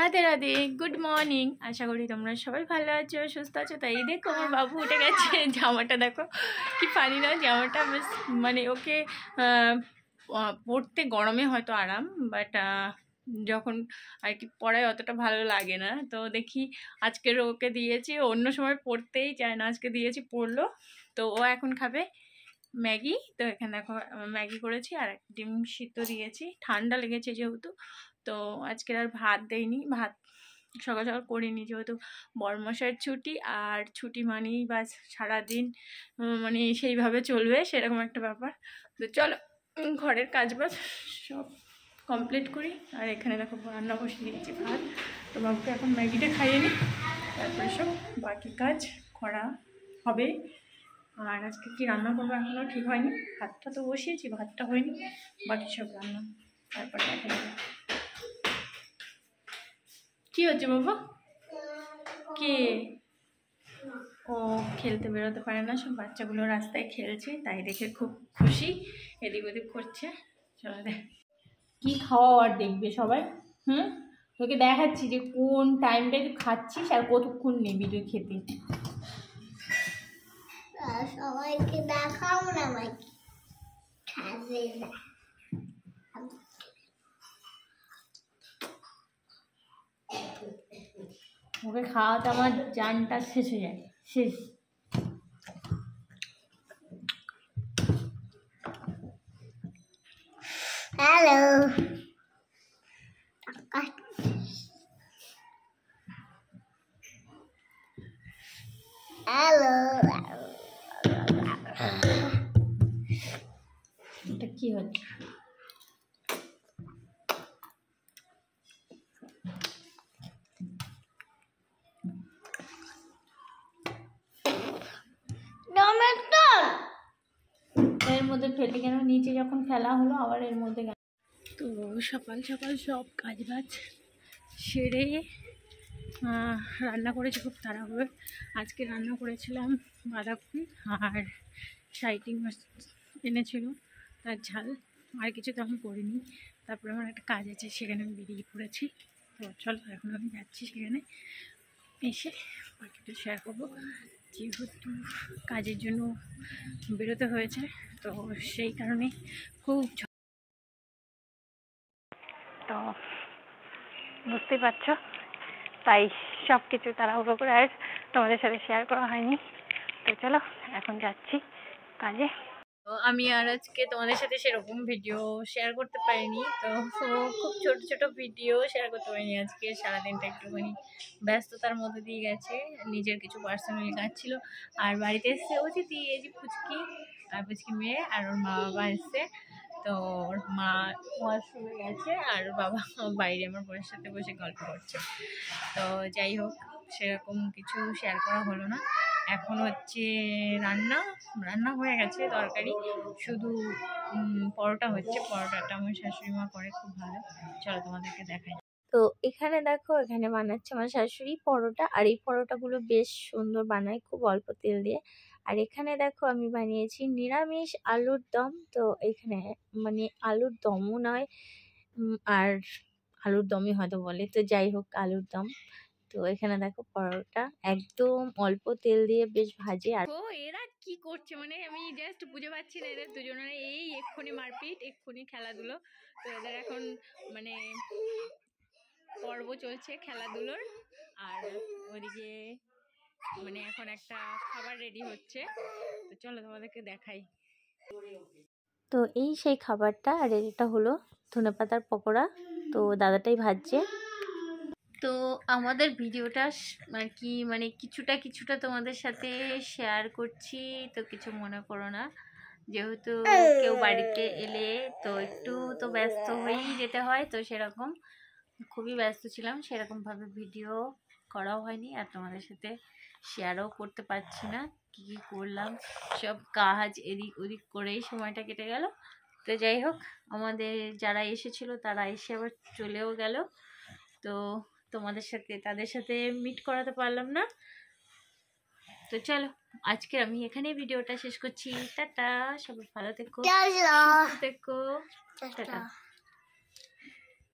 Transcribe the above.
Radhe Radhe, good morning. আশা করি তোমরা সবাই ভালো আছো, সুস্থ আছো। তাই দেখো আমার বাবু উঠে গেছে। জামাটা দেখো কি ফানি না, জামাটা বেশ মানে ওকে পরতে গরমে হয়তো আরাম, বাট যখন আর কি পড়ায় অতটা ভালো লাগে না। তো দেখি আজকের ওকে দিয়েছি, অন্য সময় পড়তেই চায় না, আজকে দিয়েছি পড়লো। তো ও এখন খাবে ম্যাগি। তো এখানে দেখো ম্যাগি করেছি আর ডিম সিদ্ধ দিয়েছি, ঠান্ডা লেগেছে যেহেতু। তো আজকের আর ভাত দেয়নি, ভাত সকাল সকাল করিনি যেহেতু বড়মশাইয়ের ছুটি, আর ছুটি মানেই বা সারাদিন মানে সেইভাবে চলবে সেরকম একটা ব্যাপার। তো চলো ঘরের কাজ বাজ সব কমপ্লিট করি। আর এখানে দেখো রান্না বসে দিয়েছি ভাত। তো বাবুকে এখন ম্যাগিটা খাইয়ে নিই, তারপরে সব বাকি কাজ করা হবে। আর আজকে কি রান্না করবো এখনও ঠিক হয়নি, ভাতটা তো বসিয়েছি, ভাতটা হয়নি, বাকি সব রান্না তারপর দেখা যাবে। কি হচ্ছে বাবা? কে? ও খেলতে বেরোতে পারে না, সব বাচ্চাগুলো রাস্তায় খেলছে, তাই দেখে খুব খুশি, এদিক ওদিক করছে। চলো দেখ কি খাওয়া আর দেখবে সবাই। তোকে দেখাচ্ছি যে কোন টাইমটা তুই খাচ্ছিস আর কতক্ষণ নেবি তুই খেতে। সবাইকে দেখাও না ভাই, ওকে খাওয়াতে আমার জানটা শেষ হয়ে যায়, শেষ। হ্যালো হ্যালো, এটা কি হচ্ছে? এর মধ্যে ফেলে কেন, নিচে যখন ফেলা হলো আবার এর মধ্যে কেন? তো সকাল সকাল সব কাজ বাজ সেরে রান্না করেছি খুব তাড়াহুড়ো। আজকে রান্না করেছিলাম বাঁধাকপি আর সাইটিং মাছ এনেছিল, তার ঝাল, আর কিছু তো আমি করিনি। তারপরে আমার একটা কাজ আছে, সেখানে আমি বেরিয়ে পড়েছি। তো চলো এখন আমি যাচ্ছি, সেখানে এসে বাকিটা শেয়ার করবো। যেহেতু কাজের জন্য বেরোতে হয়েছে, তো সেই কারণে খুব, তো বুঝতেই পারছো, তাই সব কিছু তাড়াহুড়ো করে আর তোমাদের সাথে শেয়ার করা হয়নি। তো চলো এখন যাচ্ছি কাজে। তো আমি আর আজকে তোমাদের সাথে সেরকম ভিডিও শেয়ার করতে পারিনি, তো খুব ছোট ছোট ভিডিও শেয়ার করতে পারিনি আজকে। সারাদিনটা একটুখানি ব্যস্ততার মধ্যে দিয়ে গেছে, নিজের কিছু পার্সোনালি কাজ ছিল। আর বাড়িতে এসে অতিথি, এই যে পুচকি আর পুচকি মেয়ে আর ওর মা বাবা এসছে। তো ওর মা ওয়াশরুমে গেছে আর বাবা বাইরে আমার বোনের সাথে বসে গল্প করছে। তো যাই হোক, সেরকম কিছু শেয়ার করা হলো না। এখন হচ্ছে রান্না হয়ে গেছে, তরকারি শুধু পরোটা হচ্ছে। পরোটাটা আমার শাশুড়ি মা করে খুব ভালো, চলো তোমাদেরকে দেখাই। তো এখানে দেখো, এখানে বানাচ্ছে আমার শাশুড়ি পরোটা, আর এই পরোটাগুলো বেশ সুন্দর বানায়, খুব অল্প তেল দিয়ে। আর এখানে দেখো আমি বানিয়েছি নিরামিষ আলুর দম। তো এখানে মানে আলুর দমও নয়, আর আলুর দমই হয়তো বলে, তো যাই হোক আলুর দম। তো এখানে দেখো পরোটা একদম অল্প তেল দিয়ে বেশ ভাজে। আর এরা কি করছে মানে আমি জাস্ট বুঝে পাচ্ছি না, এদের দুজনের এই এক্ষুনি মারপিট, এক্ষুনি খেলাধুলো। তো এদের এখন মানে পর্ব চলছে খেলাধুলোর, আর ওদিকে মানে এখন একটা খাবার রেডি হচ্ছে। তো চলো তোমাদেরকে দেখাই। তো এই সেই খাবারটা, আর এটা হলো ধনেপাতার পকোড়া, তো দাদাটাই ভাজছে। তো আমাদের ভিডিওটা আর কি মানে কিছুটা কিছুটা তোমাদের সাথে শেয়ার করছি, তো কিছু মনে করো না। যেহেতু কেউ বাড়িতে এলে তো একটু তো ব্যস্ত হয়েই যেতে হয়, তো সেরকম খুবই ব্যস্ত ছিলাম, সেরকমভাবে ভিডিও করাও হয়নি, আর তোমাদের সাথে শেয়ারও করতে পারছি না কী কী করলাম। সব কাজ এদিক ওদিক করেই সময়টা কেটে গেল। তো যাই হোক, আমাদের যারা এসেছিলো তারা এসে আবার চলেও গেল, তো তোমাদের সাথে তাদের সাথে মিট করাতে পারলাম না। তো চলো আজকে আমি এখানেই ভিডিওটা শেষ করছি। টাটা, সবাই ভালো থেকো, সুস্থ থেকো, টাটা।